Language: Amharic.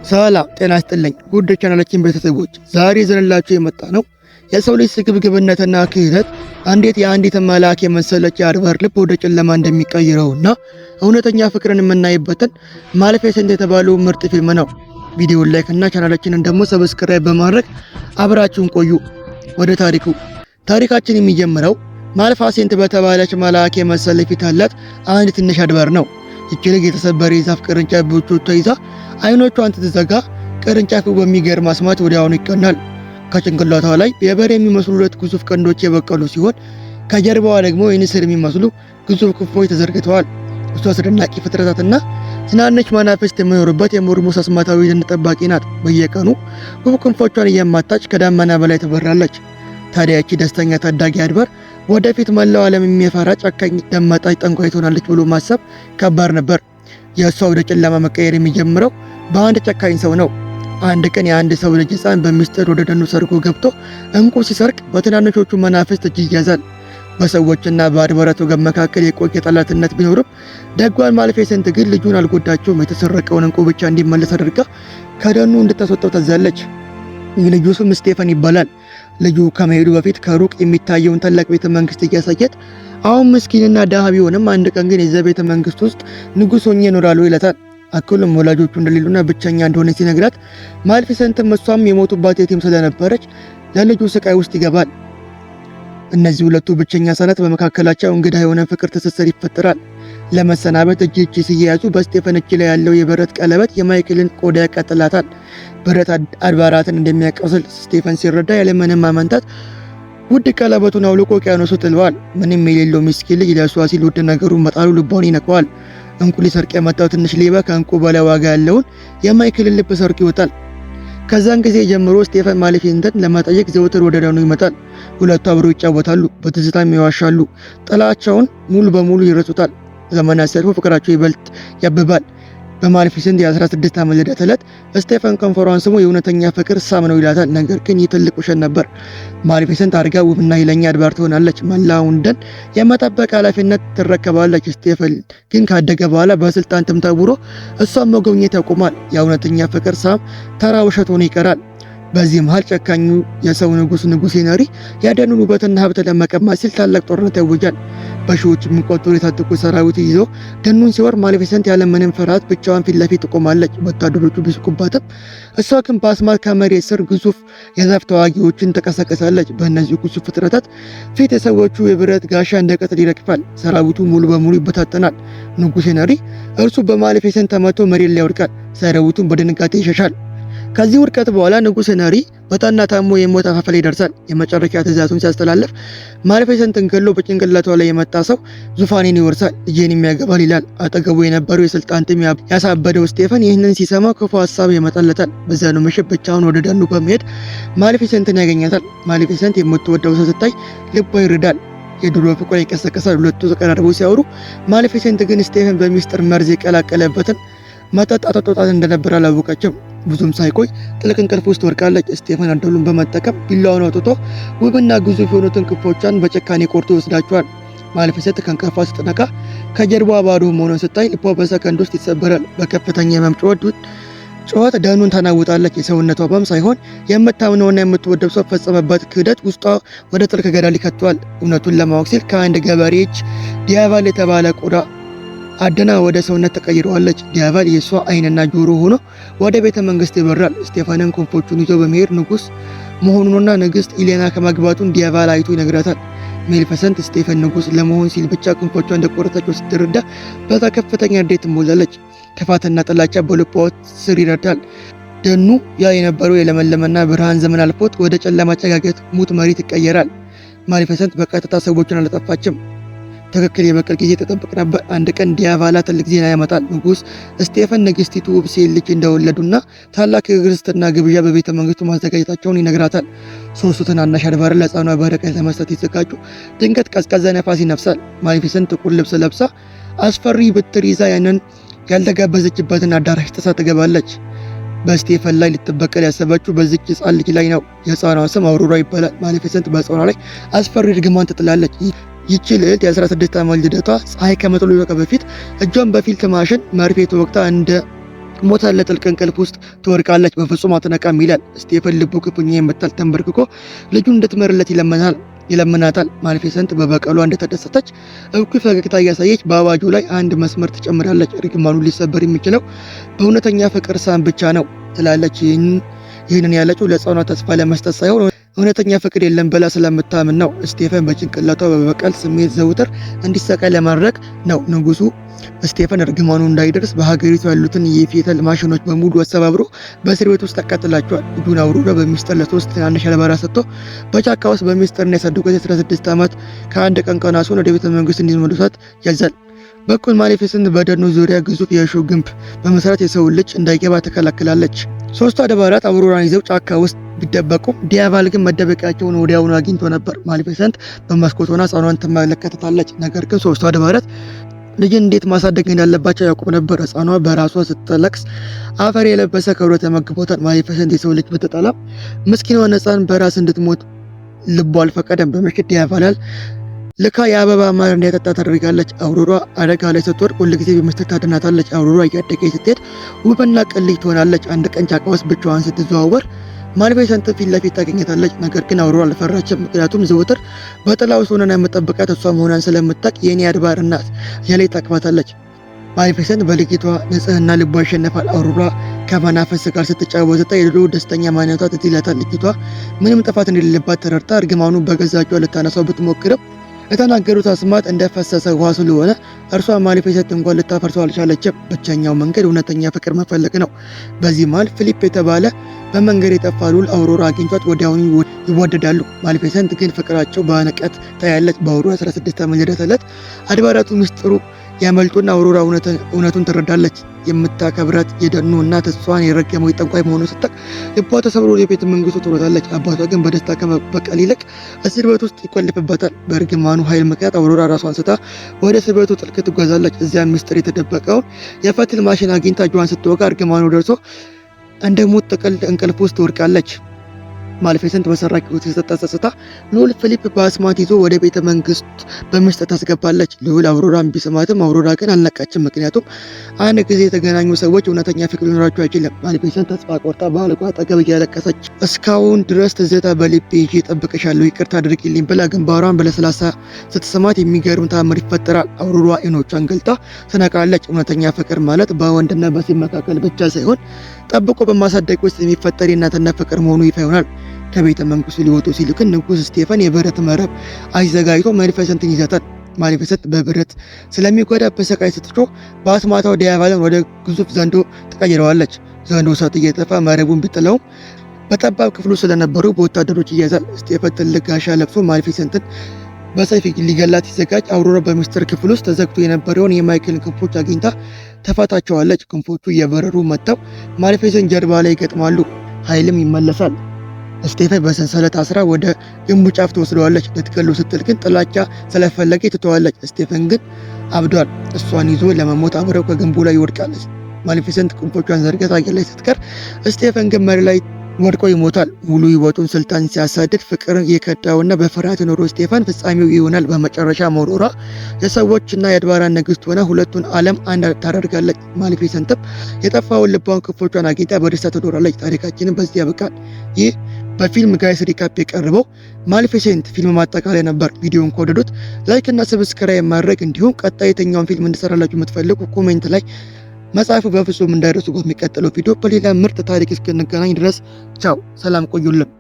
ሰላም ጤና ይስጥልኝ ውድ ቻናላችን ቤተሰቦች፣ ዛሬ ይዘንላችሁ የመጣ ነው የሰው ልጅ ስግብግብነትና ክህደት እንዴት የአንዲት መልአክ የመሰለች የአድባር ልብ ወደ ጨለማ እንደሚቀይረውና እውነተኛ ፍቅርን የምናይበትን ማሌፊሰንት የተባለው ምርጥ ፊልም ነው። ቪዲዮውን ላይክ እና ቻናላችንን ደግሞ ሰብስክራይብ በማድረግ አብራችሁን ቆዩ። ወደ ታሪካችን የሚጀምረው ማሌፊሰንት በተባለች መልአክ የመሰለ ፊት ያላት አንድ ትንሽ አድባር ነው። ይህች ልጅ የተሰበረ የዛፍ ቅርንጫፍ በእጆቿ ይዛ አይኖቿን ስትዘጋ ቅርንጫፉ በሚገርም አስማት ወዲያውኑ ይቀናል። ከጭንቅላቷ ላይ የበሬ የሚመስሉ ሁለት ግዙፍ ቀንዶች የበቀሉ ሲሆን ከጀርባዋ ደግሞ የንስር የሚመስሉ ግዙፍ ክንፎች ተዘርግተዋል። እሷ አስደናቂ ፍጥረታትና ትናንሽ መናፍስት የሚኖሩበት የሞርሙስ አስማታዊ ደን ጠባቂ ናት። በየቀኑ ውብ ክንፎቿን እያማታች ከዳመና በላይ ትበራለች። ታዲያ ይህች ደስተኛ ታዳጊ አድባር ወደፊት መላው ዓለም የሚፈራ ጨካኝ ደመጣጭ ጠንቋይ ትሆናለች ብሎ ማሰብ ከባድ ነበር። የእሷ ወደ ጨለማ መቀየር የሚጀምረው በአንድ ጨካኝ ሰው ነው። አንድ ቀን የአንድ ሰው ልጅ ሕፃን በሚስጥር ወደ ደኑ ሰርጎ ገብቶ እንቁ ሲሰርቅ በትናንሾቹ መናፍስት እጅ ይያዛል። በሰዎችና በአድባራቱ ወገን መካከል የቆየ ጠላትነት ቢኖርም ደጓን ማሌፊሰንት ግን ልጁን አልጎዳቸውም። የተሰረቀውን እንቁ ብቻ እንዲመለስ አድርጋ ከደኑ እንድታስወጣው ታዛለች። የልጁ ስም ስቴፈን ይባላል። ልጁ ከመሄዱ በፊት ከሩቅ የሚታየውን ታላቅ ቤተ መንግስት እያሳየት አሁን ምስኪንና ደሃ ቢሆንም አንድ ቀን ግን የዛ ቤተ መንግስት ውስጥ ንጉሥ ሆኜ እኖራለሁ ይላታል። አክሉም ወላጆቹ እንደሌሉና ብቸኛ እንደሆነ ሲነግራት ማሌፊሰንትም እሷም የሞቱባት የቲም ስለነበረች ለልጁ ስቃይ ውስጥ ይገባል። እነዚህ ሁለቱ ብቸኛ ሕፃናት በመካከላቸው እንግዳ የሆነ ፍቅር ትስስር ይፈጠራል። ለመሰናበት እጅ ሲያያዙ በስቴፈን እጅ ላይ ያለው የብረት ቀለበት የማይክልን ቆዳ ያቃጥላታል። ብረት አድባራትን እንደሚያቆስል ስቴፈን ሲረዳ ያለምንም ማመንታት ውድ ቀለበቱን አውልቆ ውቅያኖሱ ጥለዋል። ምንም የሌለው ምስኪን ልጅ ለእሷ ሲል ውድ ነገሩን መጣሉ ልቧን ይነካዋል። እንቁ ሊሰርቅ የመጣው ትንሽ ሌባ ከእንቁ በላይ ዋጋ ያለውን የማይክልን ልብ ሰርቆ ይወጣል። ከዛን ጊዜ ጀምሮ ስቴፈን ማሌፊሰንትን ለመጠየቅ ዘውትር ወደ ደኑ ይመጣል። ሁለቱ አብረው ይጫወታሉ፣ በትዝታም ይዋሻሉ። ጥላቸውን ሙሉ በሙሉ ይረሱታል። ዘመናት ሲያልፉ ፍቅራቸው ይበልጥ ያብባል። በማሌፊሰንት የ16 ዓመት ልደት ዕለት ስቴፈን ከንፈሯን ስሞ የእውነተኛ ፍቅር ሳም ነው ይላታል። ነገር ግን ይህ ትልቅ ውሸት ነበር። ማሌፊሰንት አድጋ ውብና ኃይለኛ አድባር ትሆናለች። መላውን ደን የመጠበቅ ኃላፊነት ትረከባለች። ስቴፈን ግን ካደገ በኋላ በስልጣን ተምታውሮ እሷን መጎብኘት ያቆማል። የእውነተኛ ፍቅር ሳም ተራ ውሸት ሆኖ ይቀራል። በዚህ መሃል ጨካኙ የሰው ንጉሥ ሄንሪ የደኑን ውበትና ሀብት ለመቀማት ሲል ታላቅ ጦርነት ያውጃል። በሺዎች የሚቆጠሩ የታጠቁ ሰራዊት ይዞ ደኑን ሲወር ማሌፊሰንት ያለምንም ፍርሃት ብቻዋን ፊት ለፊት ትቆማለች። ወታደሮቹ ቢስቁባትም እሷ ግን በአስማት ከመሬት ስር ግዙፍ የዛፍ ተዋጊዎችን ትቀሰቅሳለች። በእነዚህ ግዙፍ ፍጥረታት ፊት የሰዎቹ የብረት ጋሻ እንደ ቅጠል ይረግፋል። ሰራዊቱ ሙሉ በሙሉ ይበታተናል። ንጉሥ ሄንሪ እርሱ በማሌፊሰንት ተመቶ መሬት ላይ ይወድቃል። ሰራዊቱን በድንጋጤ ይሸሻል። ከዚህ ውድቀት በኋላ ንጉሥ ሄንሪ በጠና ታሞ የሞት አፋፍ ላይ ይደርሳል። የመጨረሻ ትዕዛዙን ሲያስተላልፍ ማሌፊሰንትን ገሎ በጭንቅላቷ ላይ የመጣ ሰው ዙፋኔን ይወርሳል፣ ልጄን የሚያገባል ይላል። አጠገቡ የነበረው የስልጣን ጥም ያሳበደው ስቴፈን ይህንን ሲሰማ ክፉ ሀሳብ ይመጣለታል። በዛኑ ምሽት ብቻውን ወደ ደኑ በመሄድ ማሌፊሰንትን ያገኛታል። ማሌፊሰንት የምትወደው ሰው ስታይ ልቧ ይርዳል። የድሮ ፍቅሯ ይቀሰቀሳል። ሁለቱ ተቀራርበው ሲያወሩ ማሌፊሰንት ግን ስቴፈን በሚስጥር መርዝ የቀላቀለበትን መጠጥ አጠጦታት እንደነበር አላወቀችም። ብዙም ሳይቆይ ጥልቅ እንቅልፍ ውስጥ ወድቃለች። ስቴፈን እድሉን በመጠቀም ቢላዋን አውጥቶ ውብና ግዙፍ የሆኑትን ክንፎቿን በጭካኔ ቆርጦ ይወስዳቸዋል። ማሌፊሰንት ከእንቅልፏ ስትነቃ ከጀርባዋ ባዶ መሆኑን ስታይ ልቧ በሰከንድ ውስጥ ይሰበራል። በከፍተኛ የህመም ጩኸት ደኑን ተናውጣለች። የሰውነቷ ህመም ሳይሆን የምታምነውና የምትወደው ሰው ፈጸመባት ክህደት ውስጧ ወደ ጥልቅ ገደል ይከተዋል። እውነቱን ለማወቅ ሲል ከአንድ ገበሬ እጅ ዲያቫል የተባለ ቆዳ አደና ወደ ሰውነት ተቀይረዋለች። ዲያቫል የእሷ አይንና ጆሮ ሆኖ ወደ ቤተ መንግስት ይበራል። ስቴፈንን ክንፎቹን ይዞ በመሄድ ንጉሥ መሆኑንና ንግሥት ኢሌና ከማግባቱን ዲያቫል አይቶ ይነግራታል። ማሌፊሰንት ስቴፈን ንጉሥ ለመሆን ሲል ብቻ ክንፎቿ እንደቆረጠችው ስትረዳ በዛ ከፍተኛ ንዴት ትሞላለች። ክፋትና ጥላቻ በልቧ ስር ይረዳል። ደኑ ያ የነበረው የለመለመና ብርሃን ዘመን አልፎት ወደ ጨለማ ጨጋገት ሙት መሬት ይቀየራል። ማሌፊሰንት በቀጥታ ሰዎችን አልጠፋችም። ትክክል የበቀል ጊዜ ተጠብቅ ነበር። አንድ ቀን ዲያቫላ ትልቅ ዜና ያመጣል። ንጉሥ ስቴፈን ንግሥቲቱ ውብ ሴት ልጅ እንደወለዱና ታላቅ የክርስትና ግብዣ በቤተ መንግስቱ ማዘጋጀታቸውን ይነግራታል። ሶስቱ ትናናሽ አድባራት ለሕፃኗ በረከት ለመስጠት ሲዘጋጁ ድንገት ቀዝቃዛ ነፋስ ይነፍሳል። ማሌፊሰንት ጥቁር ልብስ ለብሳ አስፈሪ በትር ይዛ ያንን ያልተጋበዘችበትን አዳራሽ ጥሳ ትገባለች። በስቴፈን ላይ ልትበቀል ያሰበችው በዚች ሕፃን ልጅ ላይ ነው። የሕፃኗ ስም አውሮራ ይባላል። ማሌፊሰንት በሕፃኗ ላይ አስፈሪ ርግማን ትጥላለች። ይህች ልዕልት የ16 ዓመት ልደቷ ፀሐይ ከመጥለቋ በፊት እጇን በፊልት ማሽን መርፌ ተወግታ እንደ ሞታን ለጥልቅ እንቅልፍ ውስጥ ትወድቃለች። በፍጹም አትነቃም ይላል። ስቴፈን ልቡ ክፉኛ የምታል ተንበርክኮ ልጁን እንድትመርለት ይለምናታል። ማሌፊሰንት በበቀሏ እንደተደሰተች እኩይ ፈገግታ እያሳየች በአዋጁ ላይ አንድ መስመር ትጨምራለች። እርግማኑ ሊሰበር የሚችለው በእውነተኛ ፍቅር ሳም ብቻ ነው ትላለች። ይህንን ያለችው ለሕፃኗ ተስፋ ለመስጠት ሳይሆን እውነተኛ ፍቅር የለም ብላ ስለምታምን ነው። ስቴፈን በጭንቅላቷ በበቀል ስሜት ዘውትር እንዲሰቃይ ለማድረግ ነው። ንጉሱ ስቴፈን እርግማኑ እንዳይደርስ በሀገሪቱ ያሉትን የፌተል ማሽኖች በሙሉ አሰባብሮ በእስር ቤት ውስጥ ያቃጥላቸዋል። ልጁን አውርዶ በሚስጥር ለ3 ትናንሽ አልባራት ሰጥቶ በጫካ ውስጥ በሚስጥር ያሳደጉት የ16 ዓመት ከአንድ ቀን ቀናሱን ወደ ቤተ መንግስት እንዲመልሷት ያዛል። በኩል ማሌፊሰንት በደኑ ዙሪያ ግዙፍ የእሾህ ግንብ በመሰረት የሰው ልጅ እንዳይገባ ተከላክላለች። ሶስቱ አድባራት አውሮራን ይዘው ጫካ ውስጥ ቢደበቁም ዲያቫል ግን መደበቂያቸውን ወዲያውኑ አግኝቶ ነበር። ማሌፊሰንት በመስኮት ሆና ሕፃኗን ትመለከታለች። ነገር ግን ሶስቱ አድባራት ልጅን እንዴት ማሳደግ እንዳለባቸው ያውቁ ነበር። ሕፃኗ በራሷ ስትለቅስ አፈር የለበሰ ከብሮ ተመግቦታል። ማሌፊሰንት የሰው ልጅ ብትጠላም ምስኪኗን ሕፃን በራስ እንድትሞት ልቧ አልፈቀደም። በምሽት ዲያቫል ልካ የአበባ ማር እንዲያጠጣ ታደርጋለች። አውሮራ አደጋ ላይ ስትወድቅ ሁልጊዜ በመስጠት ታድናታለች። አውሮራ እያደገች ስትሄድ ውብና ቅልይ ትሆናለች። አንድ ቀን ጫካ ውስጥ ብቻዋን ስትዘዋወር ማሌፊሰንት ፊት ለፊት ታገኘታለች። ነገር ግን አውሮራ አልፈራችም፣ ምክንያቱም ዘወትር በጥላ ውስጥ ሆና የምጠብቃት እሷ መሆኗን ስለምታውቅ የኔ አድባር እናት እያለች ታቅፋታለች። ማሌፊሰንት በልጅቷ ንጽህና ልቧ ይሸነፋል። አውሮራ ከመናፍስት ጋር ስትጫወት ስታይ የድሮ ደስተኛ ማንነቷ ትዝ ይላታል። ልጅቷ ምንም ጥፋት እንደሌለባት ተረድታ እርግማኑ በገዛ እጇ ልታነሳው ብትሞክርም የተናገሩት አስማት እንደፈሰሰ ውሃ ስለሆነ እርሷ ማሌፊሰንት እንኳን ልታፈርሰው አልቻለችም። ብቸኛው መንገድ እውነተኛ ፍቅር መፈለግ ነው። በዚህ መሃል ፊሊፕ የተባለ በመንገድ የጠፋ ሉል አውሮራ አግኝቷት ወዲያውኑ ይወደዳሉ። ማሌፊሰንት ግን ፍቅራቸው በንቀት ታያለች። በአውሮራ 16 ዓመት ልደት ዕለት አድባራቱ ምስጢሩ ያመልጡና አውሮራ እውነቱን ትረዳለች። የምታከብራት የደኑ እናት እሷን የረገመው ጠንቋይ መሆኑን ስታውቅ ልቧ ተሰብሮ የቤተ መንግስቱ ትሮጣለች። አባቷ ግን በደስታ ከመበቀል ይልቅ እስር ቤት ውስጥ ይቆልፍበታል። በእርግማኑ ኃይል ምክንያት አውሮራ ራሷን ስታ ወደ እስር ቤቱ ጥልቅ ትጓዛለች። እዚያ ምስጢር የተደበቀውን የፈትል ማሽን አግኝታ እጇን ስትወጋ እርግማኑ ደርሶ እንደ ሞት ጥቅል እንቅልፍ ውስጥ ትወድቃለች። ማሌፊሰንት በሰራችው ተጸጽታ ልዑል ፊሊፕ በአስማት ይዞ ወደ ቤተ መንግስት በመስጠት ታስገባለች። ልዑል አውሮራን ቢስማትም አውሮራ ግን አልነቃችም፣ ምክንያቱም አንድ ጊዜ የተገናኙ ሰዎች እውነተኛ ፍቅር ሊኖራቸው አይችልም። ማሌፊሰንት ተስፋ ቆርጣ በአልጋ አጠገብ እያለቀሰች እስካሁን ድረስ ትዝታ በልቤ ይዤ እጠብቅሻለሁ፣ ይቅርታ አድርጊልኝ ብላ ግንባሯን በለስላሳ ስትስማት የሚገርም ተአምር ይፈጠራል። አውሮራ አይኖቿን ገልጣ ትነቃለች። እውነተኛ ፍቅር ማለት በወንድና በሴት መካከል ብቻ ሳይሆን ጠብቆ በማሳደግ ውስጥ የሚፈጠር የእናትና ፍቅር መሆኑ ይፋ ይሆናል። ከቤተ መንግስቱ ሊወጡ ሲሉ ግን ንጉስ ስቴፈን የብረት መረብ አዘጋጅቶ ማሌፊሰንትን ይዛታል። ማሌፊሰንት በብረት ስለሚጎዳ በሰቃይ ስትጮህ በአስማታው ዲያቫልን ወደ ግዙፍ ዘንዶ ትቀይረዋለች። ዘንዶ እሳት እየተፋ መረቡን ቢጥለውም በጠባብ ክፍሉ ስለነበሩ በወታደሮች ይያዛል። ስቴፈን ትልቅ ጋሻ ለብሶ ማሌፊሰንትን በሰይፍ ሊገላት ሲዘጋጅ አውሮራ በምስጢር ክፍል ውስጥ ተዘግቶ የነበረውን የማይክልን ክንፎች አግኝታ ተፋታቸዋለች። ክንፎቹ እየበረሩ መጥተው ማሌፊሰንት ጀርባ ላይ ይገጥማሉ። ኃይልም ይመለሳል። ስቴፈን በሰንሰለት አስራ ወደ ግንቡ ጫፍ ትወስደዋለች። ልትገሉ ስትል ግን ጥላቻ ስለፈለገ ትተዋለች። ስቴፈን ግን አብዷል። እሷን ይዞ ለመሞት አብረው ከግንቡ ላይ ይወድቃል። ማሌፊሰንት ክንፎቿን ዘርግታ አየር ላይ ስትቀር ስቴፈን ግን መሬት ላይ ወድቆ ይሞታል። ሙሉ ሕይወቱን ስልጣን ሲያሳድድ ፍቅር የከዳውና በፍርሃት የኖረው ስቴፈን ፍጻሜው ይሆናል። በመጨረሻ አውሮራ የሰዎችና የአድባራት ንግስት ሆና ሁለቱን ዓለም አንድ ታደርጋለች። ማሌፊሰንትም የጠፋውን ልቧን ክንፎቿን አግኝታ በደስታ ትኖራለች። ታሪካችንን በዚህ ያበቃል። ይህ በፊልም ጋይስ ሪካፕ የቀረበው ማሌፊሰንት ፊልም ማጠቃለያ ነበር። ቪዲዮን ከወደዱት ላይክ እና ሰብስክራይብ ማድረግ እንዲሁም ቀጣይ የትኛውን ፊልም እንድሰራላችሁ የምትፈልጉ ኮሜንት ላይ መጻፉ በፍጹም እንዳይረሱ። በሚቀጥለው ቪዲዮ በሌላ ምርጥ ታሪክ እስክንገናኝ ድረስ ቻው፣ ሰላም ቆዩልን።